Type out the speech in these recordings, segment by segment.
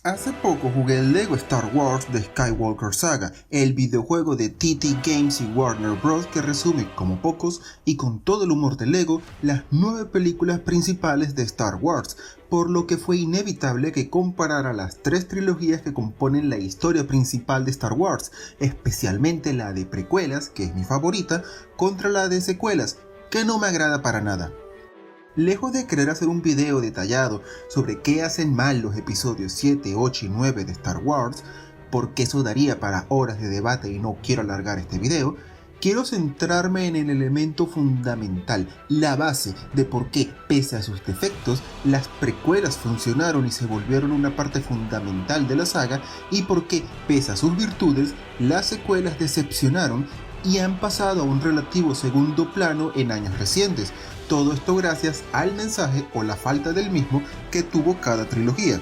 Hace poco jugué el Lego Star Wars The Skywalker Saga, el videojuego de TT Games y Warner Bros. Que resume, como pocos y con todo el humor de Lego, las 9 películas principales de Star Wars, por lo que fue inevitable que comparara las 3 trilogías que componen la historia principal de Star Wars, especialmente la de precuelas, que es mi favorita, contra la de secuelas, que no me agrada para nada. Lejos de querer hacer un video detallado sobre qué hacen mal los episodios 7, 8 y 9 de Star Wars, porque eso daría para horas de debate y no quiero alargar este video, quiero centrarme en el elemento fundamental, la base de por qué, pese a sus defectos, las precuelas funcionaron y se volvieron una parte fundamental de la saga y por qué, pese a sus virtudes, las secuelas decepcionaron y han pasado a un relativo segundo plano en años recientes. Todo esto gracias al mensaje o la falta del mismo que tuvo cada trilogía.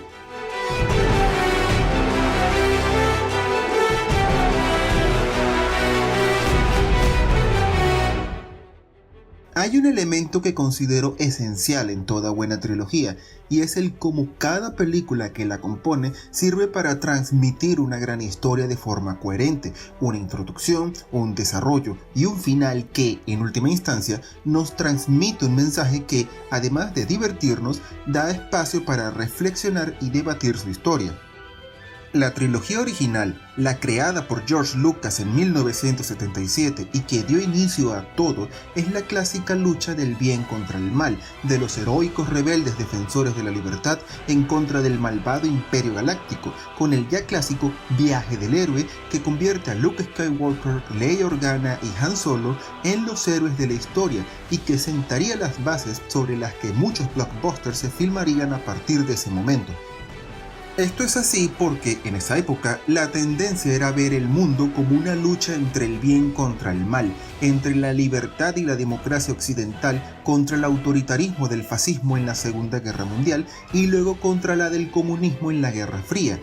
Hay un elemento que considero esencial en toda buena trilogía, y es el cómo cada película que la compone sirve para transmitir una gran historia de forma coherente, una introducción, un desarrollo y un final que, en última instancia, nos transmite un mensaje que, además de divertirnos, da espacio para reflexionar y debatir su historia. La trilogía original, la creada por George Lucas en 1977 y que dio inicio a todo, es la clásica lucha del bien contra el mal, de los heroicos rebeldes defensores de la libertad en contra del malvado Imperio Galáctico, con el ya clásico viaje del héroe que convierte a Luke Skywalker, Leia Organa y Han Solo en los héroes de la historia y que sentaría las bases sobre las que muchos blockbusters se filmarían a partir de ese momento. Esto es así porque en esa época la tendencia era ver el mundo como una lucha entre el bien contra el mal, entre la libertad y la democracia occidental contra el autoritarismo del fascismo en la Segunda Guerra Mundial y luego contra la del comunismo en la Guerra Fría.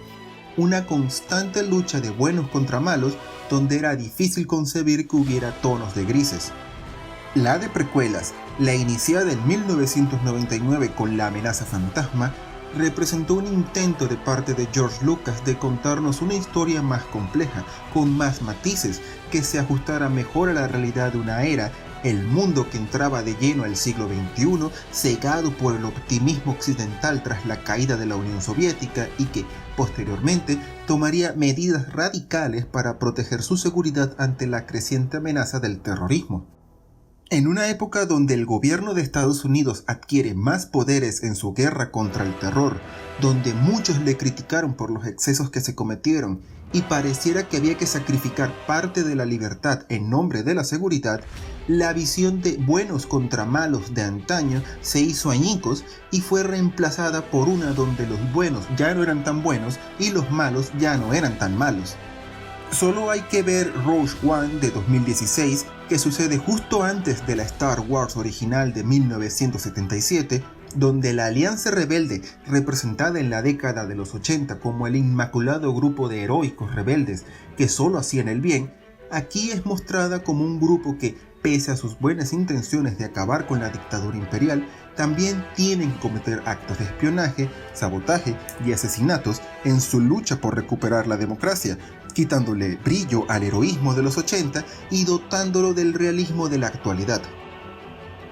Una constante lucha de buenos contra malos donde era difícil concebir que hubiera tonos de grises. La de precuelas, la iniciada en 1999 con La amenaza fantasma, representó un intento de parte de George Lucas de contarnos una historia más compleja, con más matices, que se ajustara mejor a la realidad de una era, el mundo que entraba de lleno al siglo XXI, cegado por el optimismo occidental tras la caída de la Unión Soviética y que, posteriormente, tomaría medidas radicales para proteger su seguridad ante la creciente amenaza del terrorismo. En una época donde el gobierno de Estados Unidos adquiere más poderes en su guerra contra el terror, donde muchos le criticaron por los excesos que se cometieron y pareciera que había que sacrificar parte de la libertad en nombre de la seguridad, la visión de buenos contra malos de antaño se hizo añicos y fue reemplazada por una donde los buenos ya no eran tan buenos y los malos ya no eran tan malos. Solo hay que ver Rogue One de 2016, que sucede justo antes de la Star Wars original de 1977, donde la Alianza Rebelde, representada en la década de los 80 como el inmaculado grupo de heroicos rebeldes que solo hacían el bien, aquí es mostrada como un grupo que, pese a sus buenas intenciones de acabar con la dictadura imperial, también tienen que cometer actos de espionaje, sabotaje y asesinatos en su lucha por recuperar la democracia, quitándole brillo al heroísmo de los 80 y dotándolo del realismo de la actualidad.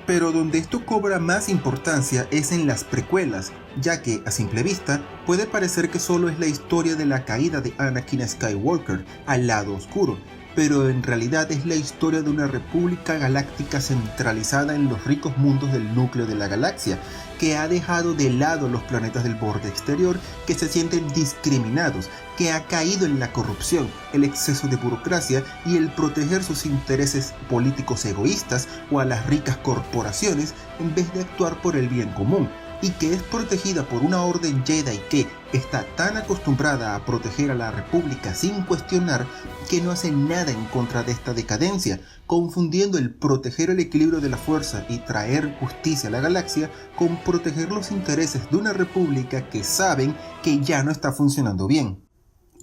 Pero donde esto cobra más importancia es en las precuelas, ya que, a simple vista, puede parecer que solo es la historia de la caída de Anakin Skywalker al lado oscuro, pero en realidad es la historia de una república galáctica centralizada en los ricos mundos del núcleo de la galaxia, que ha dejado de lado los planetas del borde exterior, que se sienten discriminados, que ha caído en la corrupción, el exceso de burocracia y el proteger sus intereses políticos egoístas o a las ricas corporaciones en vez de actuar por el bien común, y que es protegida por una orden Jedi que está tan acostumbrada a proteger a la República sin cuestionar que no hace nada en contra de esta decadencia, confundiendo el proteger el equilibrio de la fuerza y traer justicia a la galaxia con proteger los intereses de una república que saben que ya no está funcionando bien.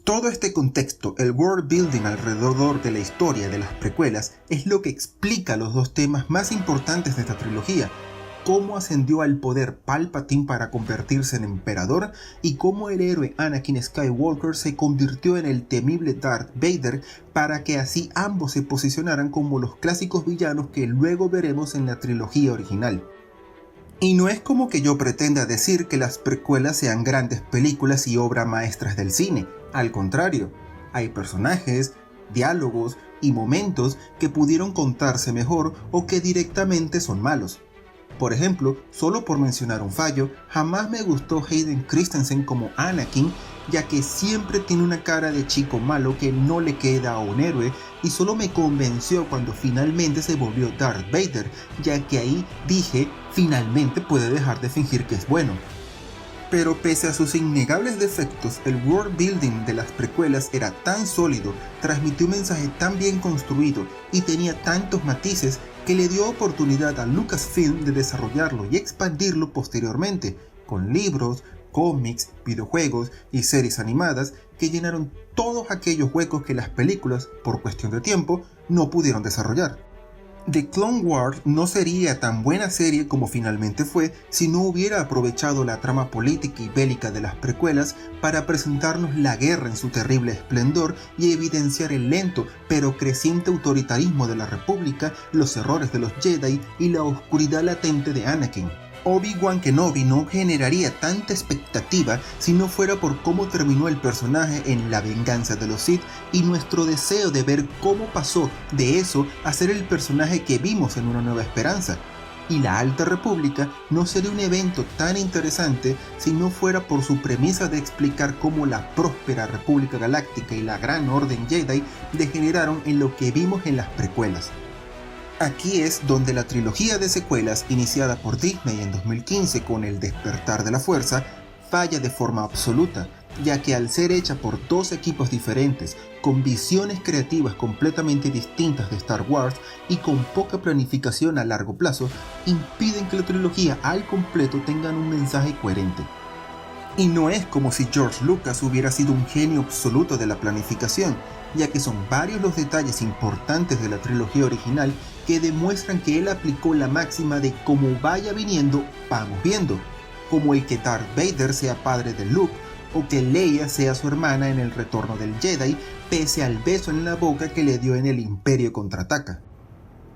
Todo este contexto, el world building alrededor de la historia de las precuelas, es lo que explica los dos temas más importantes de esta trilogía. cómo ascendió al poder Palpatine para convertirse en emperador y cómo el héroe Anakin Skywalker se convirtió en el temible Darth Vader para que así ambos se posicionaran como los clásicos villanos que luego veremos en la trilogía original. Y no es como que yo pretenda decir que las precuelas sean grandes películas y obras maestras del cine, al contrario, hay personajes, diálogos y momentos que pudieron contarse mejor o que directamente son malos. Por ejemplo, solo por mencionar un fallo, jamás me gustó Hayden Christensen como Anakin, ya que siempre tiene una cara de chico malo que no le queda a un héroe, y solo me convenció cuando finalmente se volvió Darth Vader, ya que ahí dije, finalmente puede dejar de fingir que es bueno. Pero pese a sus innegables defectos, el world building de las precuelas era tan sólido, transmitió un mensaje tan bien construido y tenía tantos matices que le dio oportunidad a Lucasfilm de desarrollarlo y expandirlo posteriormente, con libros, cómics, videojuegos y series animadas que llenaron todos aquellos huecos que las películas, por cuestión de tiempo, no pudieron desarrollar. The Clone Wars no sería tan buena serie como finalmente fue si no hubiera aprovechado la trama política y bélica de las precuelas para presentarnos la guerra en su terrible esplendor y evidenciar el lento pero creciente autoritarismo de la República, los errores de los Jedi y la oscuridad latente de Anakin. Obi-Wan Kenobi no generaría tanta expectativa si no fuera por cómo terminó el personaje en La venganza de los Sith y nuestro deseo de ver cómo pasó de eso a ser el personaje que vimos en Una Nueva Esperanza. Y la Alta República no sería un evento tan interesante si no fuera por su premisa de explicar cómo la próspera República Galáctica y la Gran Orden Jedi degeneraron en lo que vimos en las precuelas. Aquí es donde la trilogía de secuelas iniciada por Disney en 2015 con El Despertar de la Fuerza falla de forma absoluta, ya que al ser hecha por dos equipos diferentes, con visiones creativas completamente distintas de Star Wars y con poca planificación a largo plazo, impiden que la trilogía al completo tengan un mensaje coherente. Y no es como si George Lucas hubiera sido un genio absoluto de la planificación, ya que son varios los detalles importantes de la trilogía original que demuestran que él aplicó la máxima de como vaya viniendo, vamos viendo, como el que Darth Vader sea padre de Luke, o que Leia sea su hermana en El Retorno del Jedi, pese al beso en la boca que le dio en El Imperio Contraataca.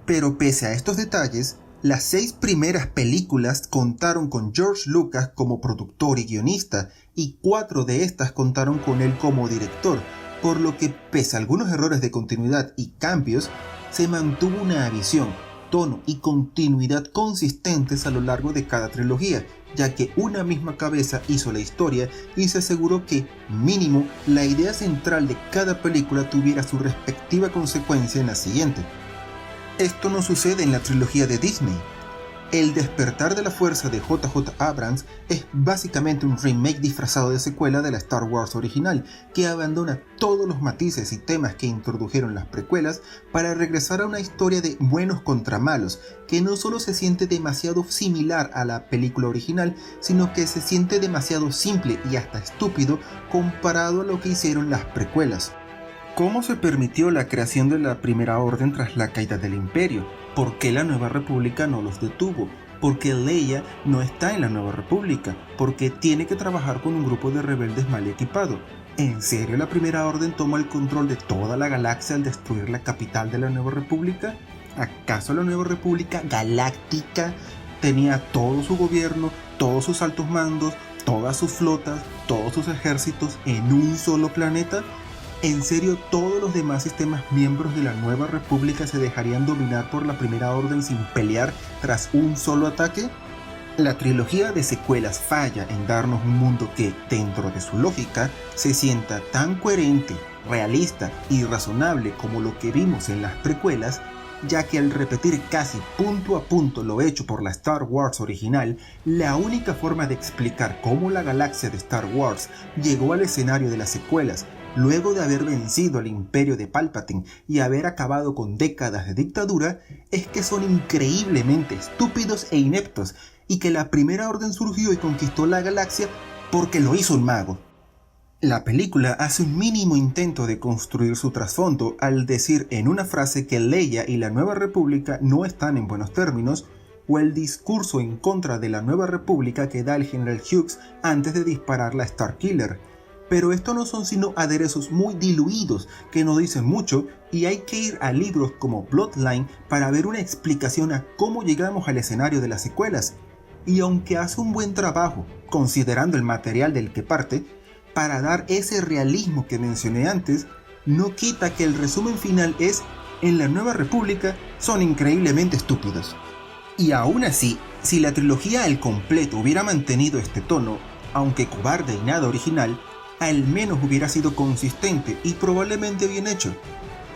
Pero pese a estos detalles, las 6 primeras películas contaron con George Lucas como productor y guionista, y 4 de estas contaron con él como director, por lo que pese a algunos errores de continuidad y cambios, se mantuvo una visión, tono y continuidad consistentes a lo largo de cada trilogía, ya que una misma cabeza hizo la historia y se aseguró que, mínimo, la idea central de cada película tuviera su respectiva consecuencia en la siguiente. Esto no sucede en la trilogía de Disney. El Despertar de la Fuerza de J.J. Abrams es básicamente un remake disfrazado de secuela de la Star Wars original, que abandona todos los matices y temas que introdujeron las precuelas para regresar a una historia de buenos contra malos, que no solo se siente demasiado similar a la película original, sino que se siente demasiado simple y hasta estúpido comparado a lo que hicieron las precuelas. ¿Cómo se permitió la creación de la Primera Orden tras la caída del Imperio? ¿Por qué la Nueva República no los detuvo? ¿Por qué Leia no está en la Nueva República? ¿Por qué tiene que trabajar con un grupo de rebeldes mal equipado? ¿En serio la Primera Orden toma el control de toda la galaxia al destruir la capital de la Nueva República? ¿Acaso la Nueva República Galáctica tenía todo su gobierno, todos sus altos mandos, todas sus flotas, todos sus ejércitos en un solo planeta? ¿En serio todos los demás sistemas miembros de la Nueva República se dejarían dominar por la Primera Orden sin pelear tras un solo ataque? La trilogía de secuelas falla en darnos un mundo que, dentro de su lógica, se sienta tan coherente, realista y razonable como lo que vimos en las precuelas, ya que al repetir casi punto a punto lo hecho por la Star Wars original, la única forma de explicar cómo la galaxia de Star Wars llegó al escenario de las secuelas luego de haber vencido al imperio de Palpatine y haber acabado con décadas de dictadura, es que son increíblemente estúpidos e ineptos, y que la Primera Orden surgió y conquistó la galaxia porque lo hizo un mago. La película hace un mínimo intento de construir su trasfondo al decir en una frase que Leia y la Nueva República no están en buenos términos, o el discurso en contra de la Nueva República que da el General Hux antes de disparar la Starkiller. Pero esto no son sino aderezos muy diluidos que no dicen mucho, y hay que ir a libros como Bloodline para ver una explicación a cómo llegamos al escenario de las secuelas. Y aunque hace un buen trabajo, considerando el material del que parte, para dar ese realismo que mencioné antes, no quita que el resumen final es: en la Nueva República son increíblemente estúpidos. Y aún así, si la trilogía al completo hubiera mantenido este tono, aunque cobarde y nada original, al menos hubiera sido consistente y probablemente bien hecho.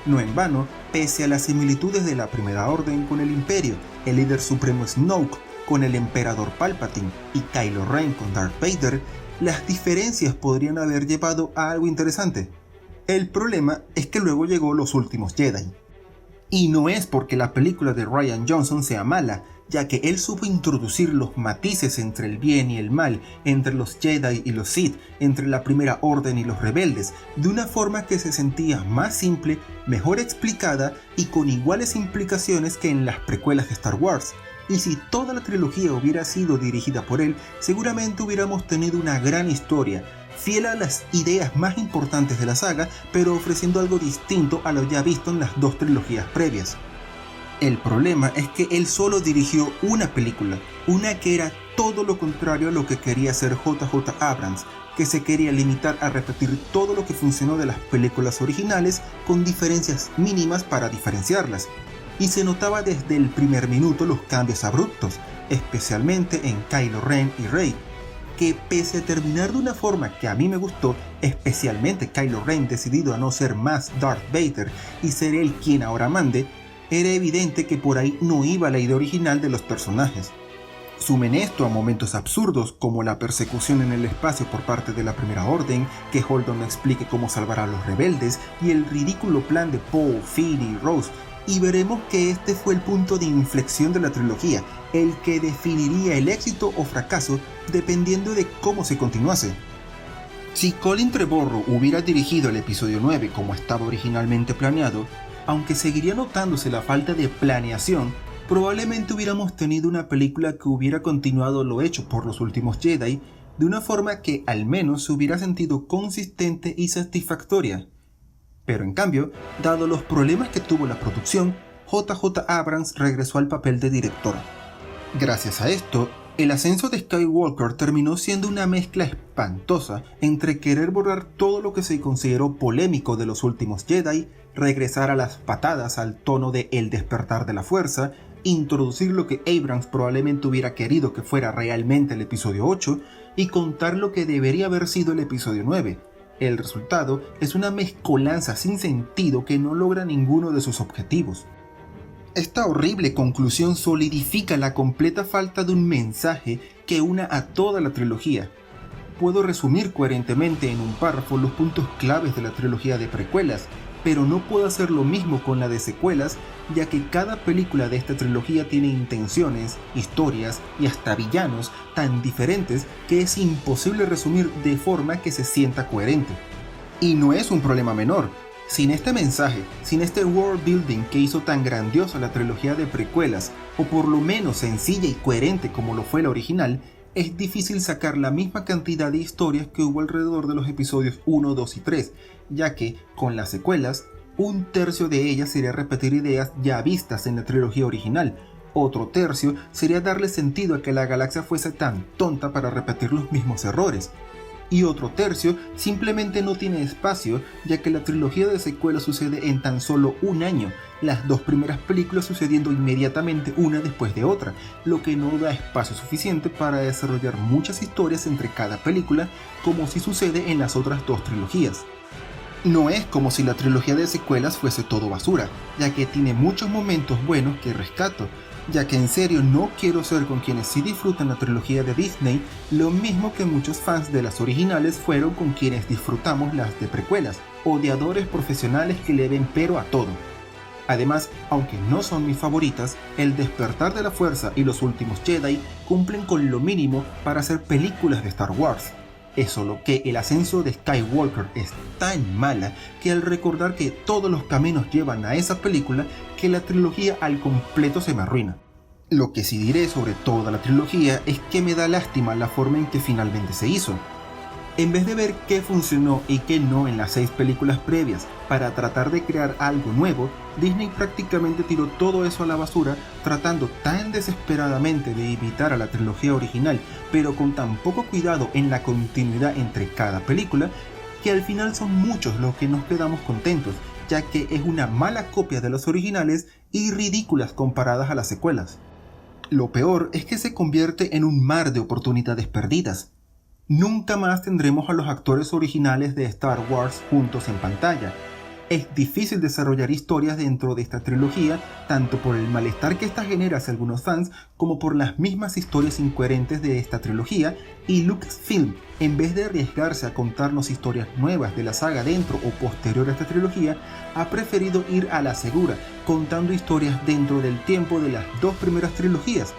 No en vano, pese a las similitudes de la Primera Orden con el Imperio, el líder supremo Snoke con el Emperador Palpatine y Kylo Ren con Darth Vader, las diferencias podrían haber llevado a algo interesante. El problema es que luego llegó Los Últimos Jedi. Y no es porque la película de Rian Johnson sea mala, ya que él supo introducir los matices entre el bien y el mal, entre los Jedi y los Sith, entre la Primera Orden y los rebeldes, de una forma que se sentía más simple, mejor explicada y con iguales implicaciones que en las precuelas de Star Wars. Y si toda la trilogía hubiera sido dirigida por él, seguramente hubiéramos tenido una gran historia, fiel a las ideas más importantes de la saga, pero ofreciendo algo distinto a lo ya visto en las dos trilogías previas. El problema es que él solo dirigió una película, una que era todo lo contrario a lo que quería hacer JJ Abrams, que se quería limitar a repetir todo lo que funcionó de las películas originales con diferencias mínimas para diferenciarlas. Y se notaba desde el primer minuto los cambios abruptos, especialmente en Kylo Ren y Rey, que pese a terminar de una forma que a mí me gustó, especialmente Kylo Ren decidido a no ser más Darth Vader y ser él quien ahora mande, era evidente que por ahí no iba la idea original de los personajes. Sumen esto a momentos absurdos como la persecución en el espacio por parte de la Primera Orden, que Holdo no explique cómo salvar a los rebeldes, y el ridículo plan de Poe, Finn y Rose, y veremos que este fue el punto de inflexión de la trilogía, el que definiría el éxito o fracaso dependiendo de cómo se continuase. Si Colin Trevorrow hubiera dirigido el episodio 9 como estaba originalmente planeado, aunque seguiría notándose la falta de planeación, probablemente hubiéramos tenido una película que hubiera continuado lo hecho por Los Últimos Jedi de una forma que al menos se hubiera sentido consistente y satisfactoria. Pero en cambio, dado los problemas que tuvo la producción, JJ Abrams regresó al papel de director. Gracias a esto, el ascenso de Skywalker terminó siendo una mezcla espantosa entre querer borrar todo lo que se consideró polémico de Los Últimos Jedi, regresar a las patadas al tono de El Despertar de la Fuerza, introducir lo que Abrams probablemente hubiera querido que fuera realmente el episodio 8 y contar lo que debería haber sido el episodio 9. El resultado es una mezcolanza sin sentido que no logra ninguno de sus objetivos. Esta horrible conclusión solidifica la completa falta de un mensaje que una a toda la trilogía. Puedo resumir coherentemente en un párrafo los puntos claves de la trilogía de precuelas, pero no puedo hacer lo mismo con la de secuelas, ya que cada película de esta trilogía tiene intenciones, historias y hasta villanos tan diferentes que es imposible resumir de forma que se sienta coherente. Y no es un problema menor. Sin este mensaje, sin este world building que hizo tan grandiosa la trilogía de precuelas, o por lo menos sencilla y coherente como lo fue la original, es difícil sacar la misma cantidad de historias que hubo alrededor de los episodios 1, 2 y 3, ya que, con las secuelas, un tercio de ellas sería repetir ideas ya vistas en la trilogía original, otro tercio sería darle sentido a que la galaxia fuese tan tonta para repetir los mismos errores, y otro tercio simplemente no tiene espacio, ya que la trilogía de secuelas sucede en tan solo un año, las dos primeras películas sucediendo inmediatamente una después de otra, lo que no da espacio suficiente para desarrollar muchas historias entre cada película, como si sucede en las otras dos trilogías. No es como si la trilogía de secuelas fuese todo basura, ya que tiene muchos momentos buenos que rescato, ya que en serio no quiero ser con quienes sí disfrutan la trilogía de Disney, lo mismo que muchos fans de las originales fueron con quienes disfrutamos las de precuelas, odiadores profesionales que le ven pero a todo. Además, aunque no son mis favoritas, El Despertar de la Fuerza y Los Últimos Jedi cumplen con lo mínimo para hacer películas de Star Wars. Es solo que el ascenso de Skywalker es tan mala que al recordar que todos los caminos llevan a esa película, que la trilogía al completo se me arruina. Lo que sí diré sobre toda la trilogía es que me da lástima la forma en que finalmente se hizo. En vez de ver qué funcionó y qué no en las 6 películas previas para tratar de crear algo nuevo, Disney prácticamente tiró todo eso a la basura, tratando tan desesperadamente de imitar a la trilogía original, pero con tan poco cuidado en la continuidad entre cada película, que al final son muchos los que nos quedamos contentos, ya que es una mala copia de los originales y ridículas comparadas a las secuelas. Lo peor es que se convierte en un mar de oportunidades perdidas. Nunca más tendremos a los actores originales de Star Wars juntos en pantalla. Es difícil desarrollar historias dentro de esta trilogía, tanto por el malestar que esta genera hacia algunos fans, como por las mismas historias incoherentes de esta trilogía, y Lucasfilm, en vez de arriesgarse a contarnos historias nuevas de la saga dentro o posterior a esta trilogía, ha preferido ir a la segura, contando historias dentro del tiempo de las 2 primeras trilogías.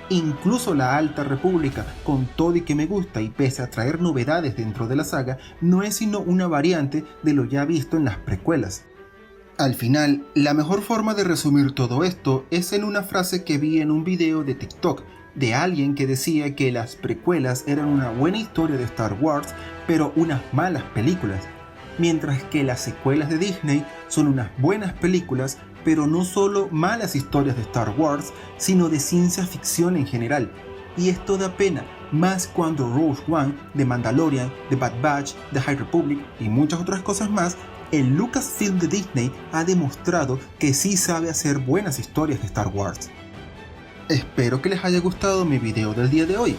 Incluso la Alta República, con todo y que me gusta y pese a traer novedades dentro de la saga, no es sino una variante de lo ya visto en las precuelas. Al final, la mejor forma de resumir todo esto es en una frase que vi en un video de TikTok de alguien que decía que las precuelas eran una buena historia de Star Wars, pero unas malas películas, mientras que las secuelas de Disney son unas buenas películas, pero no solo malas historias de Star Wars, sino de ciencia ficción en general. Y esto da pena, más cuando Rogue One, The Mandalorian, The Bad Batch, The High Republic y muchas otras cosas más, el Lucasfilm de Disney ha demostrado que sí sabe hacer buenas historias de Star Wars. Espero que les haya gustado mi video del día de hoy.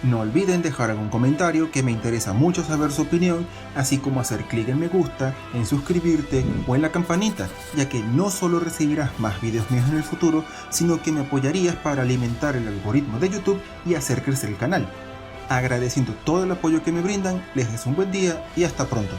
No olviden dejar algún comentario, que me interesa mucho saber su opinión, así como hacer clic en me gusta, en suscribirte o en la campanita, ya que no solo recibirás más videos míos en el futuro, sino que me apoyarías para alimentar el algoritmo de YouTube y hacer crecer el canal. Agradeciendo todo el apoyo que me brindan, les deseo un buen día y hasta pronto.